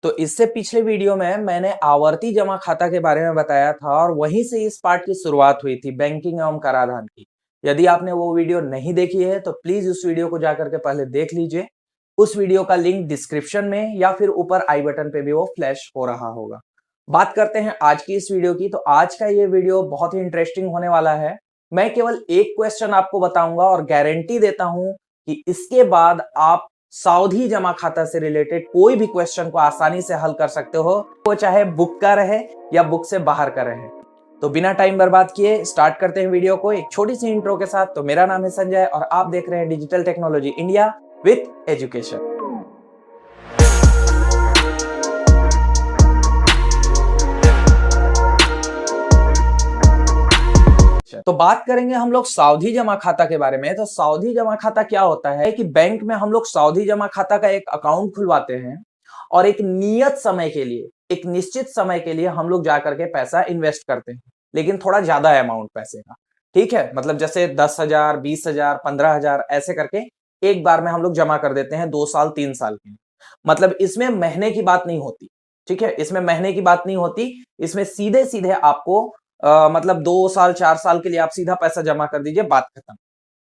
तो इससे पिछले वीडियो में मैंने आवर्ती जमा खाता के बारे में बताया था और वहीं से इस पार्ट की शुरुआत हुई थी बैंकिंग एवं कराधान की। यदि आपने वो वीडियो नहीं देखी है तो प्लीज उस वीडियो को जाकर के पहले देख लीजिए। उस वीडियो का लिंक डिस्क्रिप्शन में या फिर ऊपर आई बटन पे भी वो फ्लैश हो रहा होगा। बात करते हैं आज की इस वीडियो की। तो आज का ये वीडियो बहुत ही इंटरेस्टिंग होने वाला है। मैं केवल एक क्वेश्चन आपको बताऊंगा और गारंटी देता हूं कि इसके बाद आप सावधि जमा खाता से रिलेटेड कोई भी क्वेश्चन को आसानी से हल कर सकते हो, वो चाहे बुक का रहे या बुक से बाहर का रहे। तो बिना टाइम बर्बाद किए स्टार्ट करते हैं वीडियो को एक छोटी सी इंट्रो के साथ। तो मेरा नाम है संजय और आप देख रहे हैं digital technology India with education. तो बात करेंगे हम लोग सावधि जमा खाता के बारे में। तो सावधि जमा खाता क्या होता है कि बैंक में हम लोग सावधि जमा खाता का एक अकाउंट खुलवाते हैं और एक नियत समय के लिए, एक निश्चित समय के लिए हम लोग जाकर के पैसा इन्वेस्ट करते हैं, लेकिन थोड़ा ज्यादा अमाउंट पैसे का। ठीक है, मतलब जैसे 10,000, 20,000, 15,000 ऐसे करके एक बार में हम लोग जमा कर देते हैं 2 साल 3 साल के लिए। मतलब इसमें महीने की बात नहीं होती। ठीक है, इसमें महीने की बात नहीं होती। इसमें सीधे सीधे आपको मतलब 2 साल 4 साल के लिए आप सीधा पैसा जमा कर दीजिए, बात खत्म,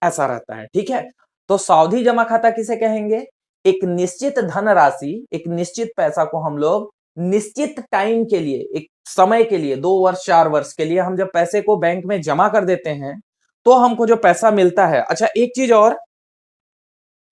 ऐसा रहता है। ठीक है, तो सावधि जमा खाता किसे कहेंगे? एक निश्चित धनराशि, एक निश्चित पैसा को हम लोग निश्चित टाइम के लिए, एक समय के लिए, 2 वर्ष 4 वर्ष के लिए हम जब पैसे को बैंक में जमा कर देते हैं तो हमको जो पैसा मिलता है। अच्छा, एक चीज और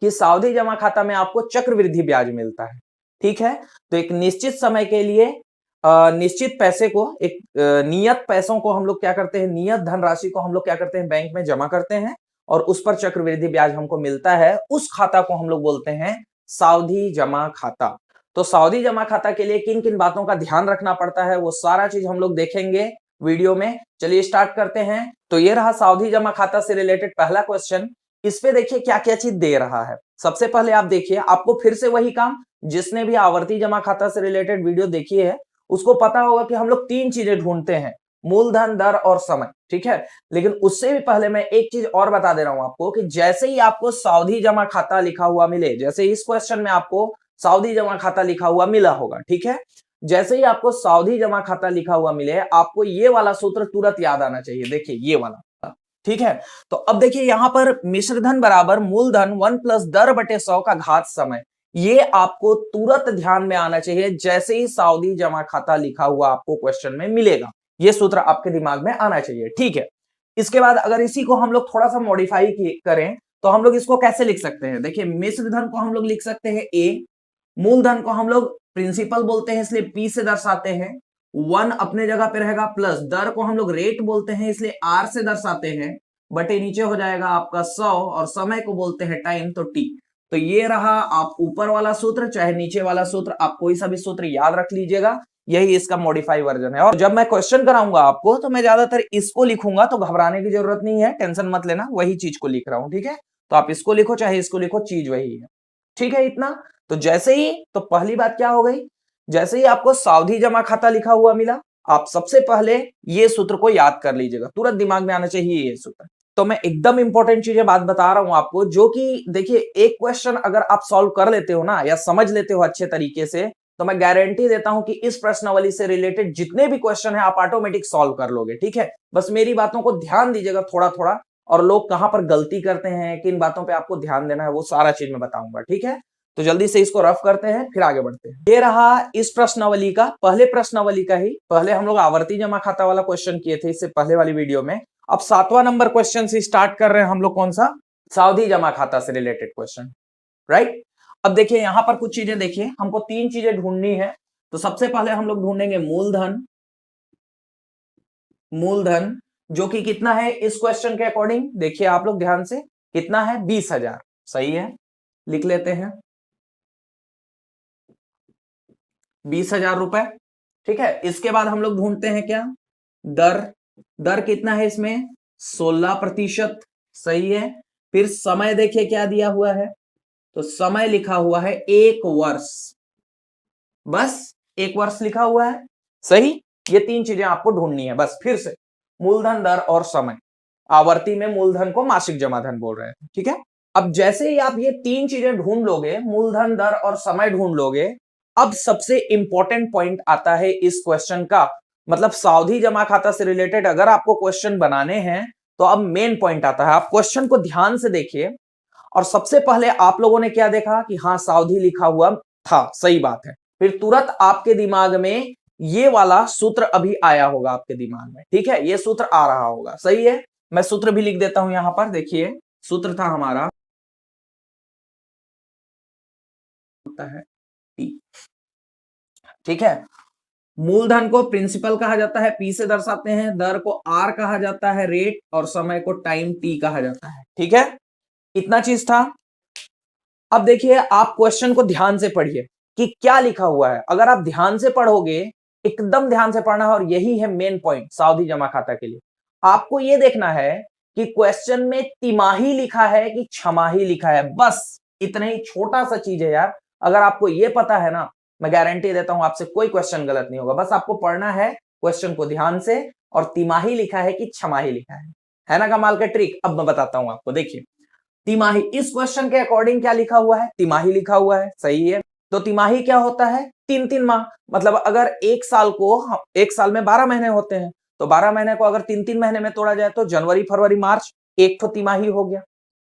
कि सावधि जमा खाता में आपको चक्रवृद्धि ब्याज मिलता है। ठीक है, तो एक निश्चित समय के लिए निश्चित पैसे को, एक नियत पैसों को हम लोग क्या करते हैं, नियत धनराशि को हम लोग क्या करते हैं, बैंक में जमा करते हैं और उस पर चक्रवृद्धि ब्याज हमको मिलता है। उस खाता को हम लोग बोलते हैं सावधि जमा खाता। तो सावधि जमा खाता के लिए किन किन बातों का ध्यान रखना पड़ता है वो सारा चीज हम लोग देखेंगे वीडियो में। चलिए स्टार्ट करते हैं। तो ये रहा सावधि जमा खाता से रिलेटेड पहला क्वेश्चन। इस पे देखिए क्या क्या चीज दे रहा है। सबसे पहले आप देखिए, आपको फिर से वही काम, जिसने भी आवर्ती जमा खाता से रिलेटेड वीडियो देखी है उसको पता होगा कि हम लोग 3 चीजें ढूंढते हैं, मूलधन, दर और समय। ठीक है, लेकिन उससे भी पहले मैं एक चीज और बता दे रहा हूं आपको कि जैसे ही आपको सावधि जमा खाता लिखा हुआ मिले, जैसे इस क्वेश्चन में आपको सावधि जमा खाता लिखा हुआ मिला होगा, ठीक है, जैसे ही आपको सावधि जमा खाता लिखा हुआ मिले आपको ये वाला सूत्र तुरंत याद आना चाहिए। देखिए ये वाला, ठीक है। तो अब देखिए यहां पर मिश्रधन बराबर मूलधन 1 प्लस दर बटे 100 का घात समय, ये आपको तुरंत ध्यान में आना चाहिए जैसे ही सावधि जमा खाता लिखा हुआ आपको क्वेश्चन में मिलेगा। ये सूत्र आपके दिमाग में आना चाहिए। ठीक है, इसके बाद अगर इसी को हम लोग थोड़ा सा मॉडिफाई करें तो हम लोग इसको कैसे लिख सकते हैं? देखिए मिश्रधन को हम लोग लिख सकते हैं ए, मूलधन को हम लोग प्रिंसिपल बोलते हैं इसलिए पी से दर्शाते हैं, 1 अपने जगह पे रहेगा, प्लस दर को हम लोग रेट बोलते हैं इसलिए आर से दर्शाते हैं, बटे नीचे हो जाएगा आपका 100 और समय को बोलते हैं टाइम, तो टी। तो ये रहा आप ऊपर वाला सूत्र, चाहे नीचे वाला सूत्र, आप कोई सा भी सूत्र याद रख लीजिएगा, यही इसका मॉडिफाई वर्जन है। और जब मैं क्वेश्चन कराऊंगा आपको तो मैं ज्यादातर इसको लिखूंगा, तो घबराने की जरूरत नहीं है, टेंशन मत लेना, वही चीज को लिख रहा हूं। ठीक है, तो आप इसको लिखो चाहे इसको लिखो, चीज वही है। ठीक है, इतना। तो जैसे ही, तो पहली बात क्या हो गई, जैसे ही आपको सावधि जमा खाता लिखा हुआ मिला, आप सबसे पहले ये सूत्र को याद कर लीजिएगा, तुरंत दिमाग में आना चाहिए ये सूत्र। तो मैं एकदम इंपॉर्टेंट चीजें बात बता रहा हूं आपको, जो कि देखिए एक क्वेश्चन अगर आप सॉल्व कर लेते हो ना, या समझ लेते हो अच्छे तरीके से, तो मैं गारंटी देता हूं कि इस प्रश्नावली से रिलेटेड जितने भी क्वेश्चन है आप ऑटोमेटिक सॉल्व कर लोगे। ठीक है, बस मेरी बातों को ध्यान दीजिएगा थोड़ा थोड़ा, और लोग कहां पर गलती करते हैं, किन बातों पर आपको ध्यान देना है, वो सारा चीज मैं बताऊंगा। ठीक है, तो जल्दी से इसको रफ करते हैं फिर आगे बढ़ते हैं। ये रहा इस प्रश्नावली का, पहले प्रश्नावली का ही, पहले हम लोग आवर्ती जमा खाता वाला क्वेश्चन किए थे इससे पहले वाली वीडियो में। अब 7वां नंबर क्वेश्चन से स्टार्ट कर रहे हैं हम लोग, कौन सा? सावधि जमा खाता से रिलेटेड क्वेश्चन, राइट। अब देखिए यहां पर कुछ चीजें, देखिए हमको 3 चीजें ढूंढनी है। तो सबसे पहले हम लोग ढूंढेंगे मूलधन, मूलधन जो कि कितना है इस क्वेश्चन के अकॉर्डिंग, देखिए आप लोग ध्यान से, कितना है? 20,000। सही है, लिख लेते हैं 20,000 रुपए। ठीक है, इसके बाद हम लोग ढूंढते हैं क्या? दर, दर कितना है इसमें? 16%। सही है। फिर समय देखिए क्या दिया हुआ है, तो समय लिखा हुआ है 1 वर्ष, बस 1 वर्ष लिखा हुआ है। सही, ये 3 चीजें आपको ढूंढनी है बस। फिर से मूलधन, दर और समय। आवर्ती में मूलधन को मासिक जमा धन बोल रहे हैं। ठीक है, अब जैसे ही आप ये 3 चीजें ढूंढ लोगे, मूलधन, दर और समय ढूंढ लोगे, अब सबसे इंपॉर्टेंट पॉइंट आता है इस क्वेश्चन का, मतलब सावधि जमा खाता से रिलेटेड अगर आपको क्वेश्चन बनाने हैं तो अब मेन पॉइंट आता है। आप क्वेश्चन को ध्यान से देखिए और सबसे पहले आप लोगों ने क्या देखा कि हाँ सावधि लिखा हुआ था, सही बात है। फिर तुरंत आपके दिमाग में ये वाला सूत्र अभी आया होगा आपके दिमाग में, ठीक है, ये सूत्र आ रहा होगा, सही है। मैं सूत्र भी लिख देता हूं यहां पर, देखिए सूत्र था हमारा होता है P, ठीक है। मूलधन को प्रिंसिपल कहा जाता है, P से दर्शाते हैं, दर को R कहा जाता है रेट, और समय को टाइम T कहा जाता है, ठीक है। इतना चीज था। अब देखिए आप क्वेश्चन को ध्यान से पढ़िए कि क्या लिखा हुआ है। अगर आप ध्यान से पढ़ोगे, एकदम ध्यान से पढ़ना है, और यही है मेन पॉइंट सावधि जमा खाता के लिए। आपको यह देखना है कि क्वेश्चन में तिमाही लिखा है कि छमाही लिखा है, बस इतना ही छोटा सा चीज है यार। अगर आपको यह पता है ना, मैं गारंटी देता हूं आपसे कोई क्वेश्चन गलत नहीं होगा। बस आपको पढ़ना है क्वेश्चन को ध्यान से, और तिमाही लिखा है कि छमाही लिखा है ना कमाल का ट्रिक। अब मैं बताता हूं आपको, देखिए तिमाही, इस क्वेश्चन के अकॉर्डिंग क्या लिखा हुआ है, तिमाही लिखा हुआ है, सही है। तो तिमाही क्या होता है, 3-3 माह, मतलब अगर एक साल में 12 महीने होते हैं, तो 12 महीने को अगर 3-3 महीने में तोड़ा जाए तो जनवरी फरवरी मार्च एक तो तिमाही हो गया,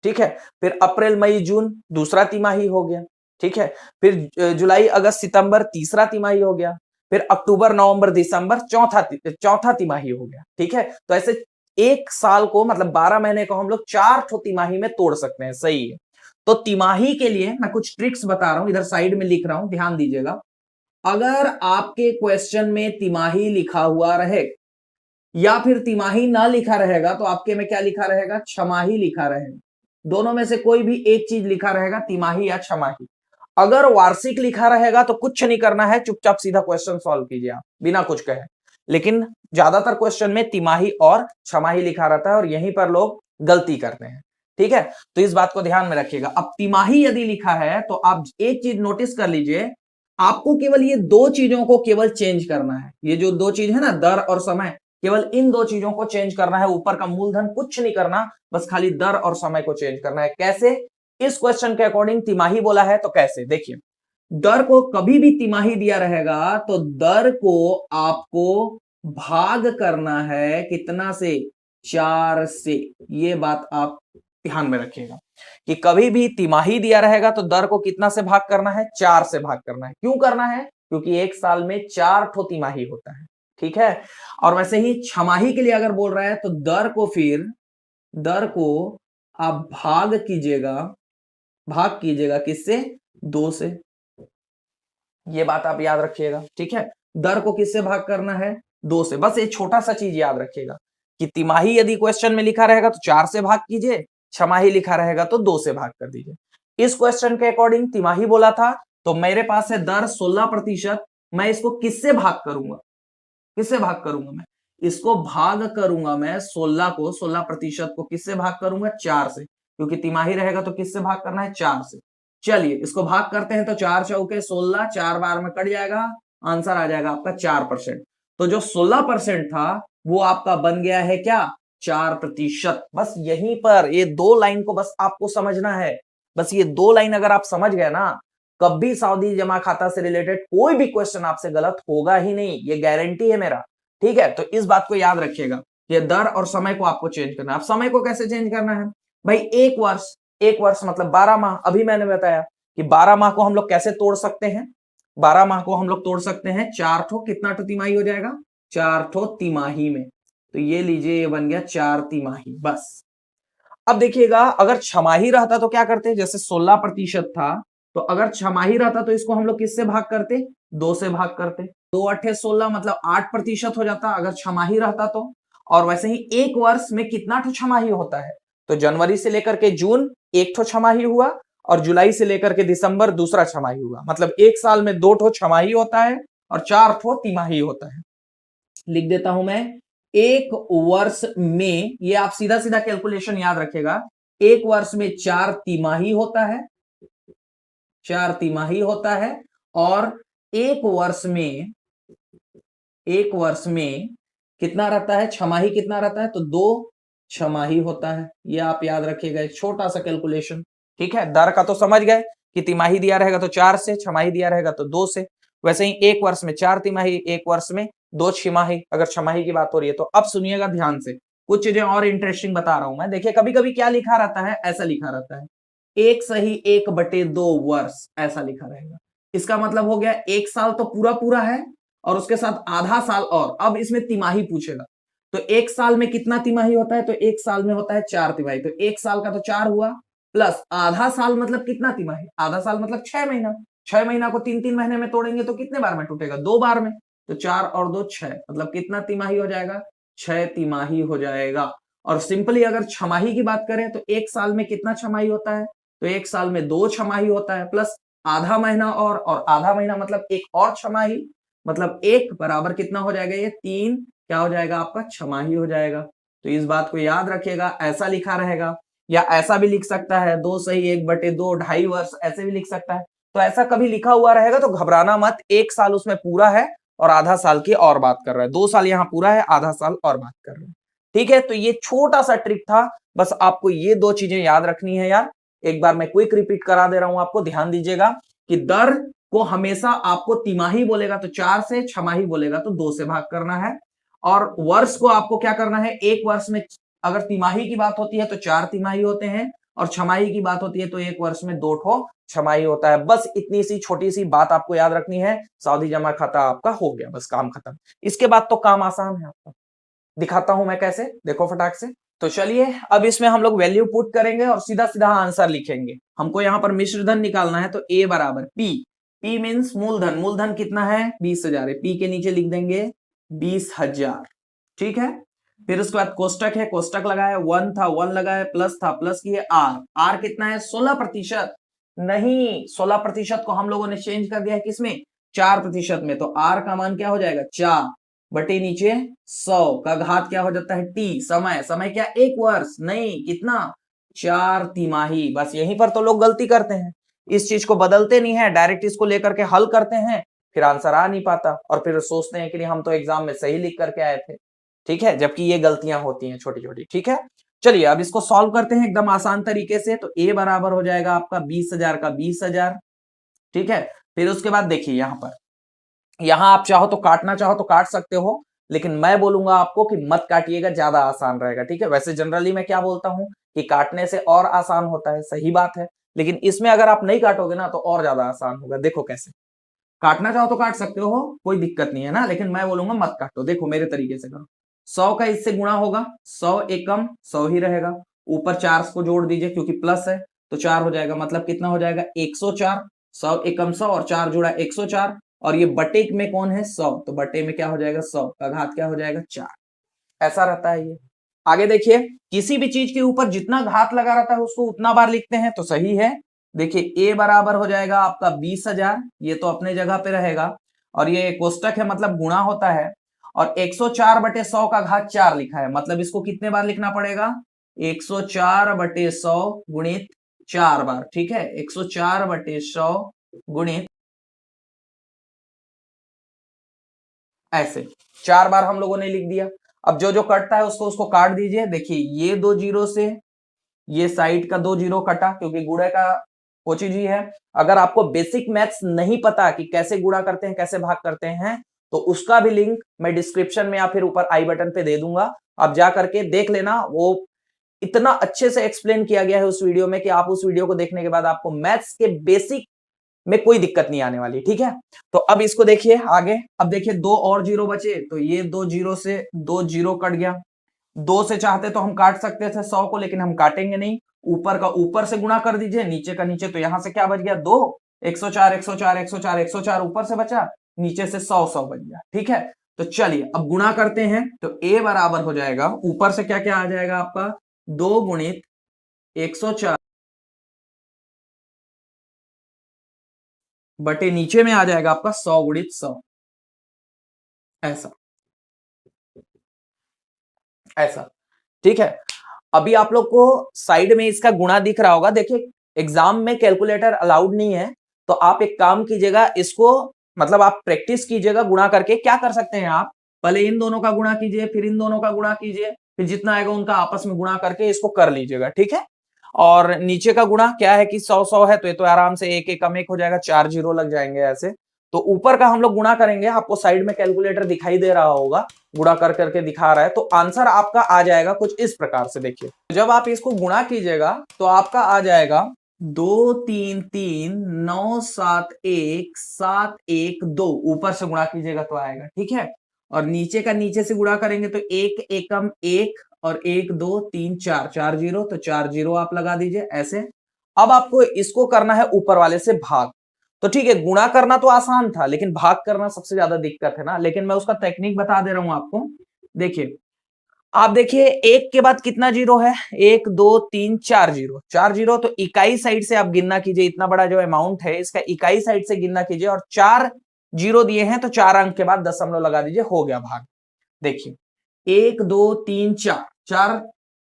ठीक है। फिर अप्रैल मई जून दूसरा तिमाही हो गया, ठीक है। फिर जुलाई अगस्त सितंबर तीसरा तिमाही हो गया। फिर अक्टूबर नवंबर दिसंबर चौथा तिमाही हो गया, ठीक है। तो ऐसे एक साल को, मतलब 12 महीने को हम लोग 4 तिमाही में तोड़ सकते हैं, सही है। तो तिमाही के लिए मैं कुछ ट्रिक्स बता रहा हूं, इधर साइड में लिख रहा हूं, ध्यान दीजिएगा। अगर आपके क्वेश्चन में तिमाही लिखा हुआ रहे या फिर तिमाही ना लिखा रहेगा, तो आपके में क्या लिखा रहेगा, छमाही लिखा रहेगा। दोनों में से कोई भी एक चीज लिखा रहेगा, तिमाही या छमाही। अगर वार्षिक लिखा रहेगा तो कुछ नहीं करना है, चुपचाप सीधा क्वेश्चन सॉल्व कीजिए आप बिना कुछ कहे। लेकिन ज्यादातर क्वेश्चन में तिमाही और छमाही लिखा रहता है, और यहीं पर लोग गलती करते हैं, ठीक है। तो इस बात को ध्यान में रखिएगा। अब तिमाही यदि लिखा है तो आप एक चीज नोटिस कर लीजिए, आपको केवल ये दो चीजों को केवल चेंज करना है। ये जो दो चीज है ना, दर और समय, केवल इन दो चीजों को चेंज करना है। ऊपर का मूलधन कुछ नहीं करना, बस खाली दर और समय को चेंज करना है। कैसे, इस क्वेश्चन के अकॉर्डिंग तिमाही बोला है तो कैसे, देखिए दर को कभी भी तिमाही दिया रहेगा तो दर को आपको भाग करना है कितना से, 4 से। ये बात आप ध्यान में रखिएगा कि कभी भी तिमाही दिया रहेगा तो दर को कितना से भाग करना है, 4 से भाग करना है। क्यों करना है, क्योंकि एक साल में 4 तिमाही होता है, ठीक है। और वैसे ही छमाही के लिए अगर बोल रहा है तो दर को आप भाग कीजिएगा किससे, 2 से। ये बात आप याद रखिएगा, ठीक है। दर को किससे भाग करना है, 2 से। बस ये छोटा सा चीज याद रखिएगा कि तिमाही यदि क्वेश्चन में लिखा रहेगा तो 4 से भाग कीजिए, छमाही लिखा रहेगा तो 2 से भाग कर दीजिए। इस क्वेश्चन के अकॉर्डिंग तिमाही बोला था, तो मेरे पास है दर 16%। मैं इसको किससे भाग करूंगा, मैं इसको भाग करूंगा, मैं 16% को किससे भाग करूंगा, 4 से। क्योंकि तिमाही रहेगा तो किससे भाग करना है, 4 से। चलिए इसको भाग करते हैं तो 4 चौके 16, 4 बार में कट जाएगा, आंसर आ जाएगा आपका 4%। तो जो 16% था वो आपका बन गया है क्या, 4%। बस यहीं पर ये 2 लाइन को बस आपको समझना है। बस ये 2 लाइन अगर आप समझ गए ना, कभी सावधि जमा खाता से रिलेटेड कोई भी क्वेश्चन आपसे गलत होगा ही नहीं, ये गारंटी है मेरा, ठीक है। तो इस बात को याद रखिएगा, ये दर और समय को आपको चेंज करना है। अब समय को कैसे चेंज करना है भाई, एक वर्ष मतलब 12 माह। अभी मैंने बताया कि 12 माह को हम लोग कैसे तोड़ सकते हैं, 12 माह को हम लोग तोड़ सकते हैं 4 कितना तिमाही हो जाएगा, 4 तिमाही में। तो ये लीजिए, ये बन गया 4 तिमाही, बस। अब देखिएगा अगर छमाही रहता तो क्या करते, जैसे 16% था, तो अगर छमाही रहता तो इसको हम लोग किससे भाग करते, 2 से भाग करते। 2 8 16 मतलब 8% हो जाता अगर छमाही रहता तो। और वैसे ही एक वर्ष में कितना छमाही होता है, तो जनवरी से लेकर के जून एक छमाही हुआ, और जुलाई से लेकर के दिसंबर दूसरा छमाही हुआ। मतलब एक साल में 2 छमाही होता है और 4 तिमाही होता है। लिख देता हूं मैं, एक वर्ष में, ये आप सीधा सीधा कैलकुलेशन याद रखेगा, एक वर्ष में 4 तिमाही होता है, 4 तिमाही होता है। और एक वर्ष में कितना रहता है, छमाही कितना रहता है, तो 2 छमाही होता है। ये आप याद रखिएगा, एक छोटा सा कैलकुलेशन, ठीक है। दर का तो समझ गए कि तिमाही दिया रहेगा तो 4 से, छमाही दिया रहेगा तो 2 से। वैसे ही एक वर्ष में 4 तिमाही, एक वर्ष में 2 छमाही, अगर छमाही की बात हो रही है तो। अब सुनिएगा ध्यान से, कुछ चीजें और इंटरेस्टिंग बता रहा हूं मैं। देखिए कभी कभी क्या लिखा रहता है, ऐसा लिखा रहता है 1+1/2 वर्ष, ऐसा लिखा रहेगा। इसका मतलब हो गया 1 साल तो पूरा पूरा है और उसके साथ आधा साल और। अब इसमें तिमाही पूछेगा तो 1 साल में कितना तिमाही होता है, तो 1 साल में होता है 4 तिमाही, तो 1 साल का तो 4 हुआ, प्लस आधा साल मतलब कितना तिमाही, आधा साल मतलब 6 महीना। 6 महीना को 3-3 महीने में तोड़ेंगे तो कितने बार में टूटेगा, 2 बार में। तो 4 और 2 6, मतलब कितना तिमाही हो जाएगा, 6 तिमाही हो जाएगा। और सिंपली अगर छमाही की बात करें तो 1 साल में कितना छमाही होता है, तो 1 साल में 2 छमाही होता है, प्लस आधा महीना और आधा महीना मतलब एक और छमाही, मतलब 1 बराबर कितना हो जाएगा, ये 3 क्या हो जाएगा आपका, छमाही हो जाएगा। तो इस बात को याद रखिएगा, ऐसा लिखा रहेगा। या ऐसा भी लिख सकता है 2+1/2, 2.5 वर्ष, ऐसे भी लिख सकता है। तो ऐसा कभी लिखा हुआ रहेगा तो घबराना मत, 1 साल उसमें पूरा है और आधा साल की और बात कर रहा है, 2 साल यहाँ पूरा है, आधा साल और बात कर रहे हैं। ठीक है, तो ये छोटा सा ट्रिक था, बस आपको ये 2 चीजें याद रखनी है यार। एक बार मैं क्विक रिपीट करा दे रहा हूं आपको, ध्यान दीजिएगा कि दर को हमेशा आपको तिमाही बोलेगा तो 4 से, छमाही बोलेगा तो 2 से भाग करना है। और वर्ष को आपको क्या करना है, एक वर्ष में अगर तिमाही की बात होती है तो 4 तिमाही होते हैं, और छमाही की बात होती है तो एक वर्ष में 2 ठो छमाही होता है। बस इतनी सी छोटी सी बात आपको याद रखनी है, सावधि जमा खाता आपका हो गया, बस काम खत्म। इसके बाद तो काम आसान है आपका, दिखाता हूं मैं कैसे, देखो फटाक से। तो चलिए अब इसमें हम लोग वैल्यू पुट करेंगे और सीधा सीधा आंसर लिखेंगे। हमको यहाँ पर मिश्र धन निकालना है, तो A बराबर P, P मीन्स मूलधन, मूलधन कितना है 20,000 है, P के नीचे लिख देंगे 20,000, ठीक है। फिर उसके बाद कोष्टक है, कोष्टक लगाया 1 था, 1 लगाया, प्लस था, प्लस किए R कितना है 16%, नहीं 16% को हम लोगों ने चेंज कर दिया है किसमें, 4% में, तो R का मान क्या हो जाएगा 4 बटे नीचे 100 का घात क्या हो जाता है T, समय, समय क्या 1 वर्ष, नहीं कितना 4 तिमाही। बस यहीं पर तो लोग गलती करते हैं, इस चीज को बदलते नहीं है, डायरेक्ट इसको लेकर के हल करते हैं, फिर आंसर आ नहीं पाता और फिर सोचते हैं कि हम तो एग्जाम में सही लिख करके आए थे, ठीक है, जबकि ये गलतियां होती हैं छोटी छोटी, ठीक है। चलिए अब इसको सॉल्व करते हैं एकदम आसान तरीके से। तो A बराबर हो जाएगा आपका 20,000 का 20,000, ठीक है। फिर उसके बाद देखिए यहाँ पर, यहां आप चाहो तो काटना चाहो तो काट सकते हो, लेकिन मैं बोलूंगा आपको कि मत काटिएगा, ज्यादा आसान रहेगा, ठीक है। वैसे जनरली मैं क्या बोलता हूं कि काटने से और आसान होता है, सही बात है, लेकिन इसमें अगर आप नहीं काटोगे ना तो और ज्यादा आसान होगा। देखो कैसे, काटना चाहो तो काट सकते हो, कोई दिक्कत नहीं है ना, लेकिन मैं बोलूंगा मत काटो। देखो मेरे तरीके से करो, 100 का इससे गुणा होगा, 100 एकम 100 ही रहेगा, ऊपर 4 को जोड़ दीजिए क्योंकि प्लस है, तो 4 हो जाएगा, मतलब कितना हो जाएगा 104, 100 एकम 100 और 4 जोड़ा 104, और ये बटे में कौन है 100, तो बटे में क्या हो जाएगा 100 का घात क्या हो जाएगा 4, ऐसा रहता है ये। आगे देखिए, किसी भी चीज के ऊपर जितना घात लगा रहता है उसको उतना बार लिखते हैं, तो सही है। देखिए A बराबर हो जाएगा आपका 20,000, ये तो अपने जगह पे रहेगा, और ये कोष्टक है मतलब गुणा होता है, और 104 बटे 100 का घात 4 लिखा है, मतलब इसको कितने बार लिखना पड़ेगा 104 बटे 100 गुणित 4 बार, ठीक है, 104 बटे 100 गुणित ऐसे 4 बार हम लोगों ने लिख दिया। अब जो जो कटता है उसको उसको काट दीजिए। देखिए ये 2 जीरो से ये साइड का 2 जीरो कटा, क्योंकि गुणा का वो चीज ही है। अगर आपको बेसिक मैथ्स नहीं पता कि कैसे गुणा करते हैं, कैसे भाग करते हैं, तो उसका भी लिंक मैं डिस्क्रिप्शन में या फिर ऊपर आई बटन पे दे दूंगा, आप जा करके देख लेना। वो इतना अच्छे से एक्सप्लेन किया गया है उस वीडियो में कि आप उस वीडियो को देखने के बाद आपको मैथ्स के बेसिक में कोई दिक्कत नहीं आने वाली, ठीक है। तो अब इसको देखिए आगे, अब देखिए 2 और जीरो बचे, तो ये 2 जीरो से 2 जीरो कट गया। 2 से चाहते तो हम काट सकते थे 100 को, लेकिन हम काटेंगे नहीं, ऊपर का ऊपर से गुणा कर दीजिए, नीचे का नीचे, तो यहां से क्या बच गया 2, 104 104 104 104 ऊपर से बचा, नीचे से 100 100 बच गया, ठीक है। तो चलिए अब गुणा करते हैं, तो A बराबर हो जाएगा, ऊपर से क्या क्या आ जाएगा आपका 2 गुणित 104 बटे नीचे में आ जाएगा आपका 100 गुणित 100, ऐसा ऐसा, ठीक है। अभी आप लोग को साइड में इसका गुणा दिख रहा होगा। देखिए एग्जाम में कैलकुलेटर अलाउड नहीं है, तो आप एक काम कीजिएगा, इसको मतलब आप प्रैक्टिस कीजिएगा गुणा करके। क्या कर सकते हैं आप, पहले इन दोनों का गुणा कीजिए, फिर इन दोनों का गुणा कीजिए, फिर जितना आएगा उनका आपस में गुणा करके इसको कर लीजिएगा, ठीक है। और नीचे का गुणा क्या है कि 100 100 है, तो ये तो आराम से एक एक कम एक हो जाएगा, 4 जीरो लग जाएंगे ऐसे, तो ऊपर का हम लोग गुणा करेंगे, आपको साइड में कैलकुलेटर दिखाई दे रहा होगा, गुणा कर करके दिखा रहा है, तो आंसर आपका आ जाएगा कुछ इस प्रकार से। देखिए जब आप इसको गुणा कीजिएगा तो आपका आ जाएगा 2 3 3 9 7 1 7 1 2, ऊपर से गुणा कीजिएगा तो आएगा, ठीक है। और नीचे का नीचे से गुणा करेंगे तो 1 एकम 1 और 1 2 3 4 4 जीरो, तो 4 जीरो आप लगा दीजिए ऐसे। अब आपको इसको करना है ऊपर वाले से भाग। तो ठीक है, गुणा करना तो आसान था लेकिन भाग करना सबसे ज्यादा दिक्कत है ना, लेकिन मैं उसका टेक्निक बता दे रहा हूं आपको। देखिए आप देखिए 1 के बाद कितना जीरो है, 1 2 3 4 जीरो, 4 जीरो, तो इकाई साइड से आप गिनना कीजिए, इतना बड़ा जो अमाउंट है इसका इकाई साइड से गिनना कीजिए, और 4 जीरो दिए हैं तो 4 अंक के बाद दशमलव लगा दीजिए, हो गया भाग। देखिए 1 2 3 4, 4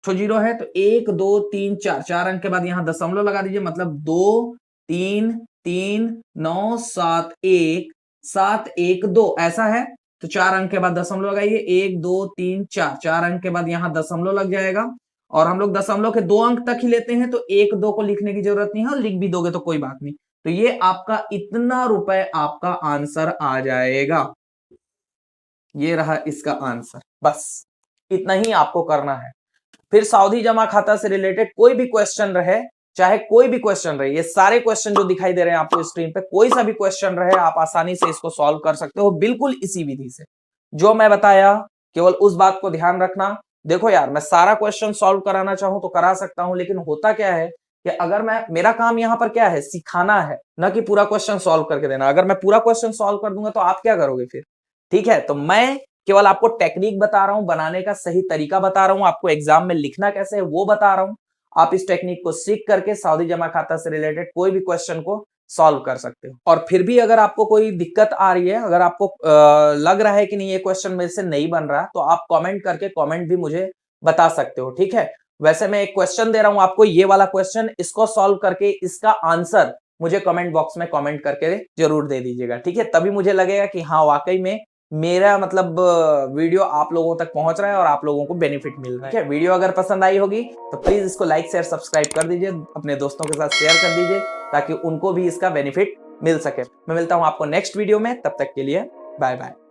तो जीरो है, तो 1 2 3 4, 4 अंक के बाद यहां दशमलव लगा दीजिए, मतलब 2 3 3 9 7 1 7 1 2 ऐसा है। तो 4 अंक के बाद दशमलव लगाइए, 1 2 3 4, 4 अंक के बाद यहां दशमलव लग जाएगा, और हम लोग दशमलव के 2 अंक तक ही लेते हैं, तो 1 2 को लिखने की जरूरत नहीं है, और लिख भी दोगे तो कोई बात नहीं। तो ये आपका इतना रुपए आपका आंसर आ जाएगा, ये रहा इसका आंसर, बस इतना ही आपको करना है। फिर सावधि जमा खाता से रिलेटेड कोई भी क्वेश्चन रहे, चाहे कोई भी क्वेश्चन रहे, ये सारे क्वेश्चन जो दिखाई दे रहे हैं आपको स्क्रीन पे, कोई सा भी क्वेश्चन रहे, आप आसानी से इसको सॉल्व कर सकते हो बिल्कुल इसी विधि से जो मैं बताया। केवल उस बात को ध्यान रखना, देखो यार मैं सारा क्वेश्चन सॉल्व कराना चाहूं तो करा सकता हूं, लेकिन होता क्या है कि अगर मेरा काम यहां पर क्या है, सिखाना है, ना कि पूरा क्वेश्चन सॉल्व करके देना। अगर मैं पूरा क्वेश्चन सॉल्व कर दूंगा तो आप क्या करोगे फिर, ठीक है। तो मैं केवल आपको टेक्निक बता रहा हूं, बनाने का सही तरीका बता रहा हूं, आपको एग्जाम में लिखना कैसे है वो बता रहा हूं। आप इस टेक्निक को सीख करके सावधि जमा खाता से रिलेटेड कोई भी क्वेश्चन को सॉल्व कर सकते हो। और फिर भी अगर आपको कोई दिक्कत आ रही है, अगर आपको लग रहा है कि नहीं ये क्वेश्चन मेरे से नहीं बन रहा, तो आप कमेंट करके कमेंट भी मुझे बता सकते हो, ठीक है। वैसे मैं एक क्वेश्चन दे रहा हूं आपको, ये वाला क्वेश्चन, इसको सॉल्व करके इसका आंसर मुझे कमेंट बॉक्स में कमेंट करके जरूर दे दीजिएगा, ठीक है। तभी मुझे लगेगा कि हाँ वाकई में मेरा मतलब वीडियो आप लोगों तक पहुंच रहा है और आप लोगों को बेनिफिट मिल रहा है। वीडियो अगर पसंद आई होगी तो प्लीज इसको लाइक शेयर सब्सक्राइब कर दीजिए, अपने दोस्तों के साथ शेयर कर दीजिए ताकि उनको भी इसका बेनिफिट मिल सके। मैं मिलता हूं आपको नेक्स्ट वीडियो में, तब तक के लिए बाय बाय।